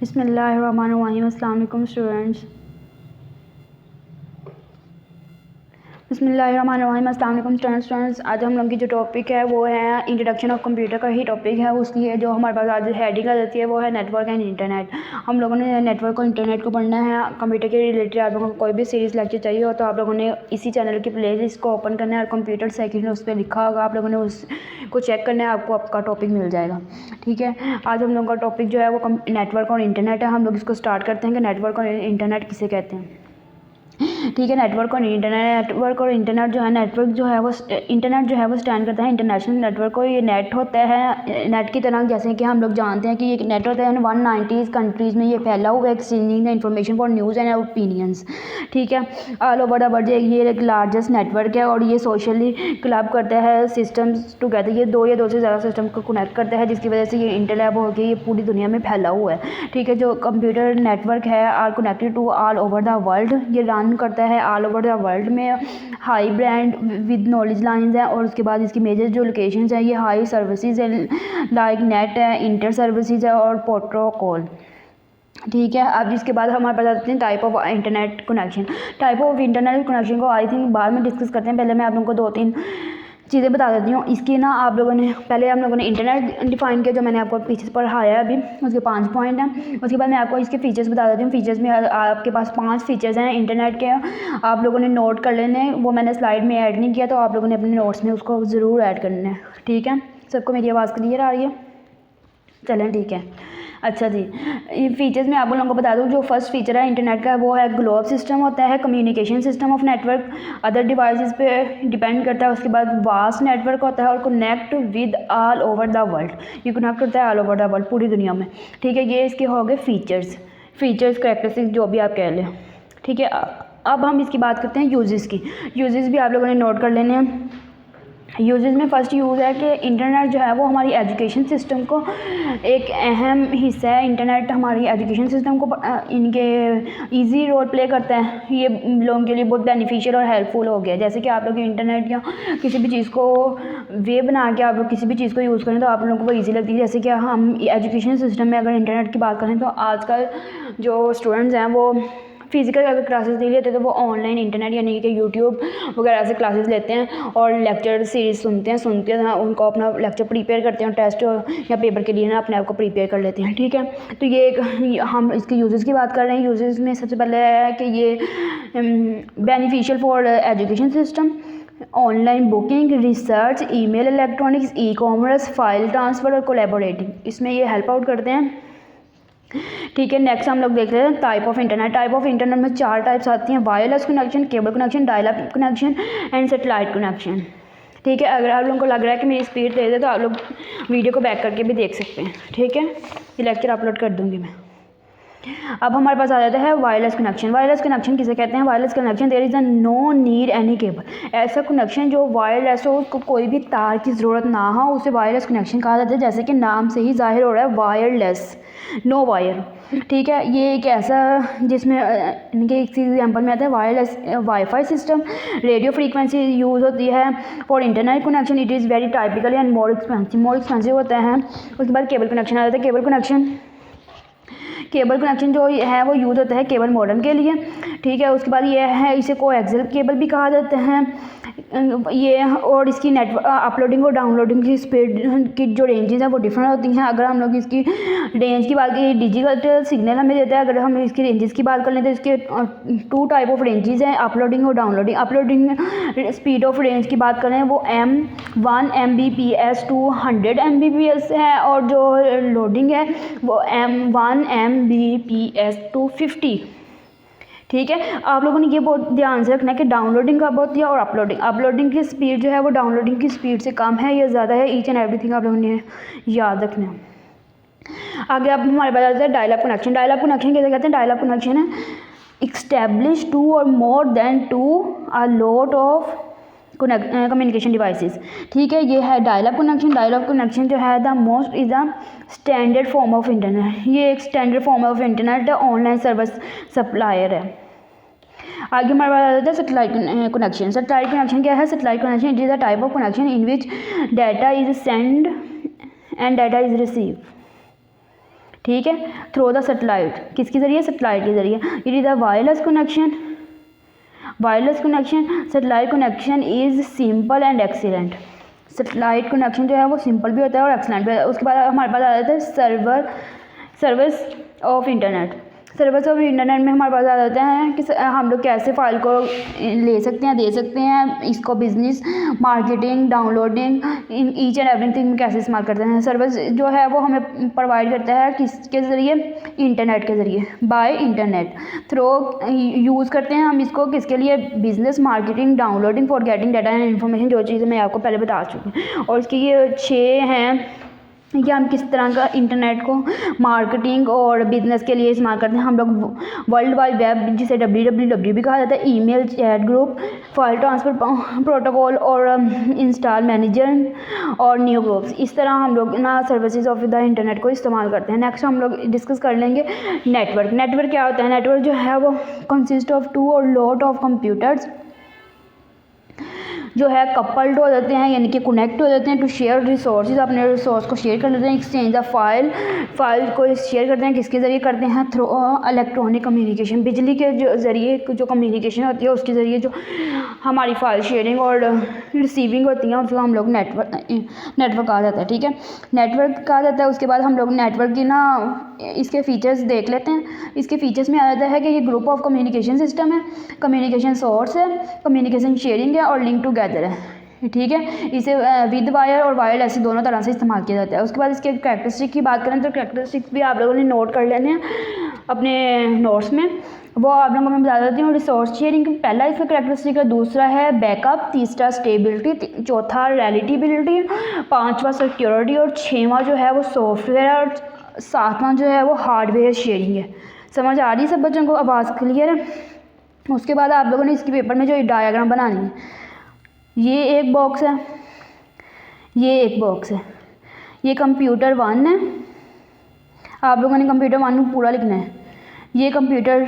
बिस्मिल्लाहिर्रहमानिर्रहीम। अस्सलाम वालेकुम स्टूडेंट्स। स्टूडेंट्स, आज हम लोग की जो टॉपिक है वो है इंट्रोडक्शन ऑफ कंप्यूटर का ही टॉपिक है। उसकी है जो हमारे पास आज हेडिंग आ जाती है वो है नेटवर्क एंड इंटरनेट। हम लोगों ने नेटवर्क और इंटरनेट को पढ़ना है। कंप्यूटर के रिलेटेड आप लोगों को कोई भी सीरीज़ लेक्चर चाहिए हो तो आप लोगों ने इसी चैनल की प्लेलिस्ट को ओपन करना है और कंप्यूटर सेक्शन उस पर लिखा होगा, आप लोगों ने उसको चेक करना है, आपको आपका टॉपिक मिल जाएगा। ठीक है, आज हम लोगों का टॉपिक जो है वो नेटवर्क और इंटरनेट है। हम लोग इसको स्टार्ट करते हैं कि नेटवर्क और इंटरनेट किसे कहते हैं। ठीक है, नेटवर्क और इंटरनेट जो है, नेटवर्क जो है वो इंटरनेट जो है वो स्टैंड करता है इंटरनेशनल नेटवर्क को। ये नेट होता है नेट की तरह, जैसे कि हम लोग जानते हैं कि ये नेट होता है 190 कंट्रीज़ में ये फैला हुआ है, exchanging the information for news and opinions. ठीक है, ऑल ओवर द वर्ल्ड ये एक लार्जेस्ट नेटवर्क है और ये सोशली क्लब करता है सिस्टम्स टुगेदर। ये दो या दो से ज़्यादा सिस्टम को कनेक्ट करता है, जिसकी वजह से ये इंटरलैब हो गई, ये पूरी दुनिया में फैला हुआ है। ठीक है, जो कंप्यूटर नेटवर्क है are connected to all over the world. ये रन करता है ऑल ओवर द वर्ल्ड में। High brand with knowledge lines है और उसके बाद इसकी मेजर जो लोकेशंस है ये हाई सर्विसेज है, लाइक नेट है, इंटर सर्विसेज है और प्रोटोकॉल। ठीक है, अब इसके बाद हमारे पास आते हैं type of internet connection. Type of internet connection को आई थिंक बाद में डिस्कस करते हैं। पहले मैं आप लोगों को दो तीन चीज़ें बता देती हूँ। इसकी ना आप लोगों ने पहले हम लोगों ने इंटरनेट डिफाइन किया, जो मैंने आपको पीछे पढ़ाया है अभी, उसके 5 पॉइंट हैं। उसके बाद मैं आपको इसके फीचर्स बता देती हूँ। फीचर्स में आपके पास 5 फीचर्स हैं इंटरनेट के, आप लोगों ने नोट कर लेने। वो मैंने स्लाइड में ऐड नहीं किया, तो आप लोगों ने अपने नोट्स में उसको ज़रूर ऐड करना है। ठीक है, सबको मेरी आवाज़ क्लियर आ रही है? चलें, ठीक है। अच्छा जी, इन फीचर्स में आप लोगों को बता दूं, जो फर्स्ट फीचर है इंटरनेट का वो है ग्लोब सिस्टम होता है, communication system of network other devices पे डिपेंड करता है। उसके बाद वास्ट नेटवर्क होता है और connect with all over the world. ये कनेक्ट करता है ऑल ओवर द वर्ल्ड, पूरी दुनिया में। ठीक है, ये इसके हो गए फीचर्स करैक्टरिस्टिक्स जो भी आप कह लें। ठीक है, अब हम इसकी बात करते हैं यूजेस की। यूजेस भी आप लोगों ने नोट कर लेने हैं। यूजेस में फ़र्स्ट यूज़ है कि इंटरनेट जो है वो हमारी एजुकेशन सिस्टम को एक अहम हिस्सा है। इंटरनेट हमारी एजुकेशन सिस्टम को इनके इजी रोल प्ले करता है। ये लोगों के लिए बहुत बेनिफिशियल और हेल्पफुल हो गया। जैसे कि आप लोग इंटरनेट या किसी भी चीज़ को वे बना के आप लोग किसी भी चीज़ को यूज़ करें तो आप लोगों को ईजी लगती है। जैसे कि हम एजुकेशन सिस्टम में अगर इंटरनेट की बात करें तो आजकल जो स्टूडेंट्स हैं वो फिज़िकल अगर क्लासेस नहीं लेते तो वो ऑनलाइन इंटरनेट यानी कि यूट्यूब वगैरह से क्लासेस लेते हैं और लेक्चर सीरीज़ सुनते हैं उनको अपना लेक्चर प्रिपेयर करते हैं, टेस्ट या पेपर के लिए ना अपने आप को प्रिपेयर कर लेते हैं। ठीक है, तो ये एक हम इसके यूजेस की बात कर रहे हैं। यूजेस में सबसे पहले है कि ये beneficial for education system, online booking, research, email, electronics, e commerce, file transfer और कोलैबोरेटिंग, इसमें ये हेल्प आउट करते हैं। ठीक है, नेक्स्ट हम लोग देख रहे हैं type of internet. Type of internet में 4 टाइप्स आती हैं: wireless connection, cable connection, dial up connection and satellite connection. ठीक है, अगर आप लोगों को लग रहा है कि मेरी स्पीड तेज़ है तो आप लोग वीडियो को बैक करके भी देख सकते हैं। ठीक है, ये लेक्चर अपलोड कर दूँगी मैं। अब हमारे पास आ जाता है वायरलेस कनेक्शन। वायरलेस कनेक्शन किसे कहते हैं? Wireless connection there is a no need any cable. ऐसा कनेक्शन जो वायरलेस हो, उसको कोई भी तार की ज़रूरत ना हो, उसे वायरलेस कनेक्शन कहा जाता है। जैसे कि नाम से ही जाहिर हो रहा है, वायरलेस, नो वायर। ठीक है, ये एक ऐसा जिसमें इनके एक एग्जाम्पल में आता है wireless wifi system. Radio frequency use होती है for internet connection. It is very typical and more expensive होता है। उसके बाद केबल कनेक्शन आ जाता है। केबल कनेक्शन जो है वो यूज़ होता है केबल मॉडेम के लिए। ठीक है, उसके बाद ये है, इसे कोएक्सियल केबल भी कहा जाता है ये। और इसकी नेटवर्क अपलोडिंग और डाउनलोडिंग की स्पीड की जो रेंजेस हैं वो डिफरेंट होती हैं। अगर हम लोग इसकी रेंज की बात करें, डिजिटल सिग्नल हमें देता है। अगर हम इसकी रेंजेस की बात कर लें तो इसके 2 टाइप ऑफ रेंजेस हैं, अपलोडिंग और downloading. Uploading speed of range की बात करें वो M1 Mbps to 100 Mbps है और जो लोडिंग है वो M1 Mbps to 50। ठीक है, आप लोगों ने ये बहुत ध्यान से रखना है कि डाउनलोडिंग कब होती है और अपलोडिंग की स्पीड जो है वो डाउनलोडिंग की स्पीड से कम है या ज़्यादा है। ईच एंड एवरीथिंग आप लोगों ने याद रखना है। आगे अब हमारे पास आता है dial up connection. Dial up connection कैसे कहते हैं? डायल अप कनेक्शन है इस्टेब्लिश 2 और more than 2 a lot of communication devices. ठीक है, ये है dial up connection. Dial up connection जो है the most is the standard form of internet. ये एक स्टैंडर्ड फॉर्म ऑफ इंटरनेट है, ऑनलाइन सर्विस सप्लायर है। आगे हमारे पास आ जाता है सैटेलाइट कनेक्शन। सैटेलाइट कनेक्शन क्या है? Satellite connection it is a type of connection in which data is send and data is receive. ठीक है, थ्रू द सेटेलाइट, किसके ज़रिए, सेटेलाइट के ज़रिए। It is a wireless connection, wireless connection, satellite connection is simple and excellent. Satellite connection जो है वो simple भी होता है और एक्सीलेंट भी होता है। उसके बाद हमारे पास आ जाता है service of internet. Service of internet में हमारे पास आ जाते हैं कि हम लोग कैसे फ़ाइल को ले सकते हैं, दे सकते हैं, इसको business, marketing, downloading, in each and everything में कैसे इस्तेमाल करते हैं। सर्विस जो है वो हमें प्रोवाइड करता है किसके ज़रिए, इंटरनेट के ज़रिए, बाय इंटरनेट थ्रू यूज़ करते हैं हम इसको किसके लिए, business, marketing, downloading, for getting data and information, जो चीज़ें मैं आपको पहले बता चुकी हूँ। और इसकी ये 6 हैं कि हम किस तरह का इंटरनेट को मार्केटिंग और बिज़नेस के लिए इस्तेमाल करते हैं। हम लोग वर्ल्ड वाइड वेब, जिसे WWW भी कहा जाता है, email, chat group, file transfer protocol और इंस्टॉल मैनेजर और न्यू ग्रुप्स, इस तरह हम लोग ना सर्विसेज ऑफ द इंटरनेट को इस्तेमाल करते हैं। नेक्स्ट हम लोग डिस्कस कर लेंगे नेटवर्क। नेटवर्क क्या होता है, नेटवर्क जो है वो कंसिस्ट ऑफ 2 और लॉट ऑफ कंप्यूटर्स जो है कपल्ड हो जाते हैं, यानी कि कनेक्ट हो जाते हैं टू शेयर रिसोर्सेज, अपने रिसोर्स को शेयर कर लेते हैं, एक्सचेंज द फाइल को शेयर करते हैं, किसके ज़रिए करते हैं, थ्रू इलेक्ट्रॉनिक कम्युनिकेशन, बिजली के जो ज़रिए जो कम्युनिकेशन होती है उसके ज़रिए जो हमारी फाइल शेयरिंग और रिसीविंग होती है उसको हम लोग नेटवर्क कहा जाता है। ठीक है, नेटवर्क कहा जाता है। उसके बाद हम लोग नेटवर्क की ना इसके फीचर्स देख लेते हैं। इसके फीचर्स में आ जाता है कि ये ग्रुप ऑफ कम्युनिकेशन सिस्टम है, कम्युनिकेशन सोर्स है, कम्युनिकेशन शेयरिंग है और लिंक टुगेदर है। ठीक है, इसे विद वायर और वायर्ड ऐसे दोनों तरह से इस्तेमाल किया जाता है। उसके बाद इसके कैरेक्टरिस्टिक की बात करें तो कैरेक्टरिस्टिक्स भी आप लोगों ने नोट कर लेने हैं अपने नोट्स में, वो आप लोगों को मैं बता देती हूँ। रिसोर्स शेयरिंग पहला इसका कैरेक्टरिस्टिक है, दूसरा है बैकअप, तीसरा स्टेबिलिटी, चौथा रिलेटिबिलिटी, पांचवा सिक्योरिटी और छठवां जो है वो सॉफ्टवेयर और सातवां जो है वो हार्डवेयर शेयरिंग है। समझ आ रही है सब बच्चों को, आवाज़ क्लियर है। उसके बाद आप लोगों ने इसके पेपर में जो डायग्राम बनानी है, ये एक बॉक्स है, ये एक बॉक्स है, ये कंप्यूटर 1 है, आप लोगों ने कंप्यूटर 1 में पूरा लिखना है। ये कंप्यूटर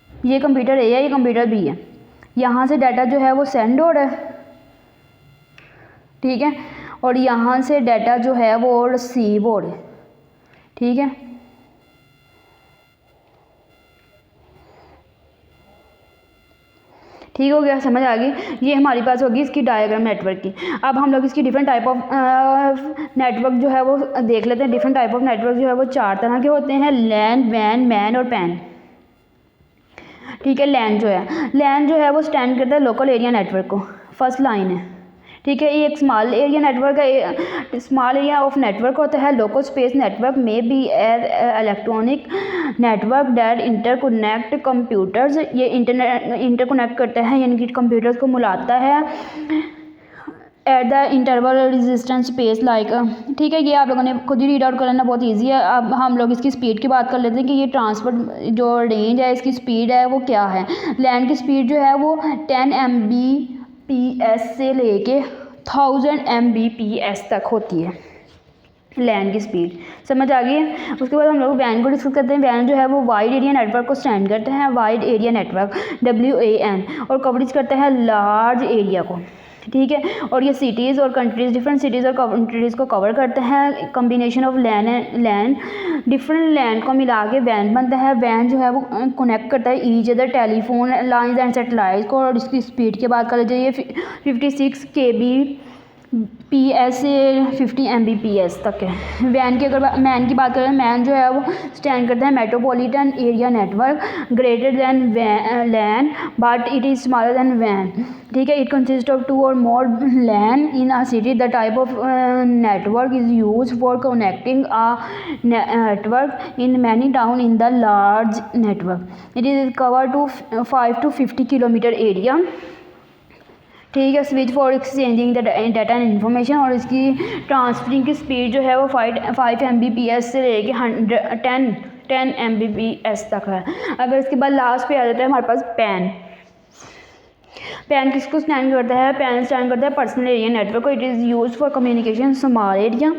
A है, ये कंप्यूटर B है। यहाँ से डाटा जो है वो सेंड हो रहा है, ठीक है, और यहाँ से डाटा जो है वो रिसीव हो रहा है। ठीक है, ठीक हो गया, समझ आ गई। ये हमारे पास होगी इसकी डायग्राम नेटवर्क की। अब हम लोग इसकी डिफरेंट टाइप ऑफ नेटवर्क जो है वो देख लेते हैं। डिफरेंट टाइप ऑफ नेटवर्क जो है वो 4 तरह के होते हैं, लैन, वैन, मैन और पैन। ठीक है, लैन जो है वो स्टैंड करता है लोकल एरिया नेटवर्क को, फर्स्ट लाइन है। ठीक है, ये एक स्मॉल एरिया नेटवर्क है, स्मॉल एरिया ऑफ नेटवर्क होता है। लोकल स्पेस नेटवर्क में be electronic network that interconnect computers, ये इंटरकनेक्ट करता है, यानी कि कंप्यूटर्स को मिलाता है at the interval resistance space like. ठीक है, ये आप लोगों ने खुद ही रीड आउट कर लेना, बहुत ईजी है। अब हम लोग इसकी स्पीड की बात कर लेते हैं कि ये ट्रांसपोर्ट जो रेंज है, इसकी स्पीड है वो क्या है। लैन की स्पीड जो है वो 10 Mbps से लेके 1000 Mbps तक होती है, लैन की स्पीड। समझ आ गई है। उसके बाद हम लोग वैन को डिस्कस करते हैं। वैन जो है वो वाइड एरिया नेटवर्क को स्टैंड करते हैं, वाइड एरिया नेटवर्क WAN, और कवरेज करता है लार्ज एरिया को। ठीक है, और ये सिटीज़ और कंट्रीज़, डिफरेंट सिटीज़ और कंट्रीज़ को कवर करते हैं। कम्बिनेशन ऑफ लैन डिफरेंट लैन को मिला के वैन बनता है। वैन जो है वो कनेक्ट करता है each other telephone lines and satellite को। और इसकी स्पीड की बात कर लेते हैं, ये 56 kbps से 50 Mbps तक है। वैन की अगर मैन की बात करें, मैन जो है वो स्टैंड करता है metropolitan area network, greater than LAN but it is smaller than वैन। ठीक है, इट कंसिस्ट ऑफ 2 और more LAN in a city. The type of network is use for connecting a network in many town in the large network. It is cover to 5 to 50 kilometre area. ठीक है, switch for exchanging data and information, और इसकी transferring की speed जो है वो 5 Mbps से लेके 10 Mbps तक है। अगर इसके बाद लास्ट पे आ जाता है हमारे पास पैन। पैन किसको स्टैंड करता है, पैन स्टैंड करता है पर्सनल एरिया नेटवर्क को। It is use for communication small area.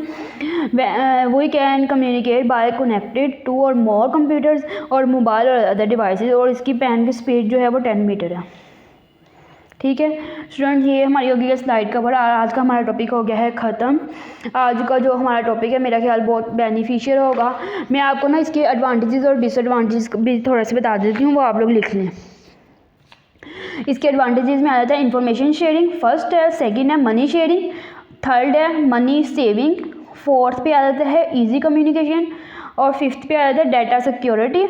We can communicate by connected 2 और मोर कंप्यूटर्स और मोबाइल और अदर डिवाइसेज। और इसकी पैन की स्पीड जो है वो 10 मीटर है। ठीक है स्टूडेंट, ये हमारी होगी है स्लाइड कवर। आज का हमारा टॉपिक हो गया है ख़त्म। आज का जो हमारा टॉपिक है मेरा ख्याल बहुत बेनिफिशियल होगा। मैं आपको ना इसके एडवांटेजेस और डिसएडवांटेजेस भी थोड़ा से बता देती हूँ, वो आप लोग लिख लें। इसके एडवांटेजेस में आ जाता है इंफॉर्मेशन शेयरिंग, फर्स्ट है, सेकंड है मनी शेयरिंग, थर्ड है मनी सेविंग, फोर्थ पे आ जाता है इजी कम्युनिकेशन, और फिफ्थ पे आ जाता है डाटा सिक्योरिटी,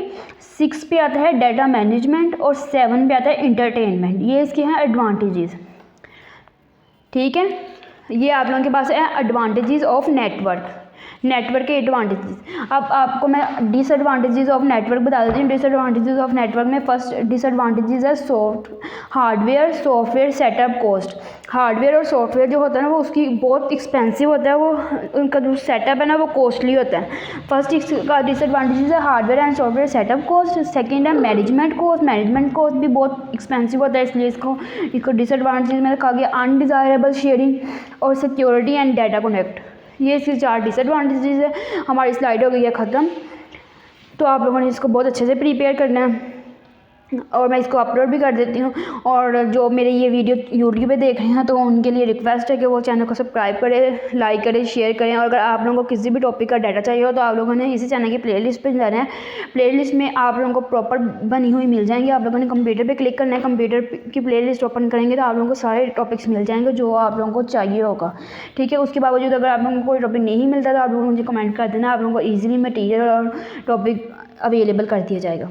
सिक्स पे आता है डाटा मैनेजमेंट, और सेवन पे आता है इंटरटेनमेंट। ये इसके हैं एडवांटेजेस। ठीक है, ये आप लोगों के पास है एडवांटेजेस ऑफ नेटवर्क के एडवांटेजेस। अब आपको मैं डिसएडवांटेजेस ऑफ नेटवर्क बता देती हूँ। डिसएडवांटेजेस ऑफ नेटवर्क में फर्स्ट डिसएडवांटेजेस है hardware software setup cost. Hardware और सॉफ्टवेयर जो होता है ना वो उसकी बहुत एक्सपेंसिव होता है, वो उनका जो सेटअप है ना वो कॉस्टली होता है। फर्स्ट इसका डिसएडवांटेजेस है hardware and software setup cost. Second है मैनेजमेंट कॉस्ट भी बहुत एक्सपेंसिव होता है, इसलिए इसको डिसएडवांटेज में रखा गया। अनडिज़ायरेबल शेयरिंग और सिक्योरिटी एंड डाटा कनेक्ट, ये इसके 4 डिसएडवांटेजेस है। हमारी स्लाइड हो गई है ख़त्म, तो आप लोगों ने इसको बहुत अच्छे से प्रिपेयर करना है और मैं इसको अपलोड भी कर देती हूँ। और जो मेरे ये वीडियो यूट्यूब पे देख रहे हैं तो उनके लिए रिक्वेस्ट है कि वो चैनल को सब्सक्राइब करें, लाइक करें, शेयर करें। और अगर आप लोगों को किसी भी टॉपिक का डाटा चाहिए हो तो आप लोगों ने इसी चैनल की प्लेलिस्ट पे जाना है। प्लेलिस्ट में आप लोगों को प्रॉपर बनी हुई मिल जाएंगी। आप लोगों ने कंप्यूटर पर क्लिक करना है, कंप्यूटर की प्लेलिस्ट ओपन करेंगे तो आप लोगों को सारे टॉपिक्स मिल जाएंगे जो आप लोगों को चाहिए होगा। ठीक है, उसके बावजूद अगर आप लोगों को कोई टॉपिक नहीं मिलता तो आप लोग मुझे कमेंट कर देना, आप लोगों को ईजिली मटीरियल और टॉपिक अवेलेबल कर दिया जाएगा।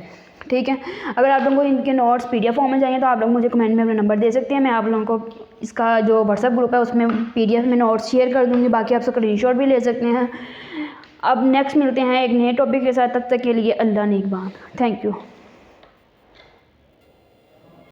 ठीक है, अगर आप लोगों को इनके नोट्स PDF फॉर्म में चाहिए तो आप लोग मुझे कमेंट में अपना नंबर दे सकते हैं। मैं आप लोगों को इसका जो व्हाट्सएप ग्रुप है उसमें PDF में नोट्स शेयर कर दूँगी, बाकी आप स्क्रीनशॉट भी ले सकते हैं। अब नेक्स्ट मिलते हैं एक नए टॉपिक के साथ, तब तक के लिए अल्लाह निगहबान। Thank you.